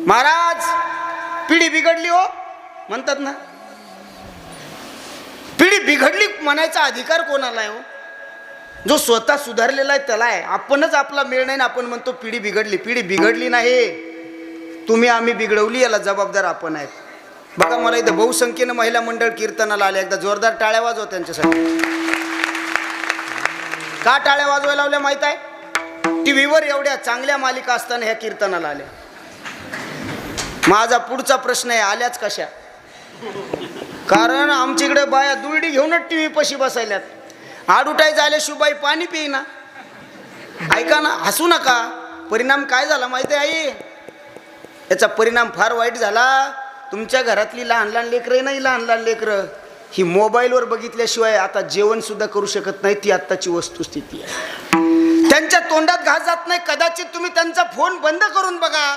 महाराज पिढी बिघडली हो म्हणतात ना, पिढी बिघडली म्हणायचा अधिकार कोणाला आहे हो? जो स्वतः सुधारलेला आहे त्याला आहे. आपणच आपला मेळ नाही, आपण म्हणतो पिढी बिघडली. पिढी बिघडली नाही, तुम्ही आम्ही बिघडवली, याला जबाबदार आपण आहेत. बघा, मला इथं बहुसंख्येनं महिला मंडळ कीर्तनाला आले, एकदा जोरदार टाळ्या वाजव त्यांच्यासाठी. का टाळ्या वाजवायला लावल्या माहित आहे? टीव्हीवर एवढ्या चांगल्या मालिका असताना ह्या कीर्तनाला आल्या. माझा पुढचा प्रश्न आहे, आल्याच कशा? कारण आमच्याकडे बाया दुरडी घेऊनच टीव्ही पशी बसायल्यात. आडुटाय झाले शिवबाई पाणी पिईना. ऐका ना, हसू नका. परिणाम काय झाला माहिती आहे आई? याचा परिणाम फार वाईट झाला. तुमच्या घरातली लहान लहान लेकरं नाही, लहान लहान लेकरं ही मोबाईलवर बघितल्याशिवाय आता जेवण सुद्धा करू शकत नाही. ती आत्ताची वस्तुस्थिती आहे. त्यांच्या तोंडात घास जात नाही. कदाचित तुम्ही त्यांचा फोन बंद करून बघा,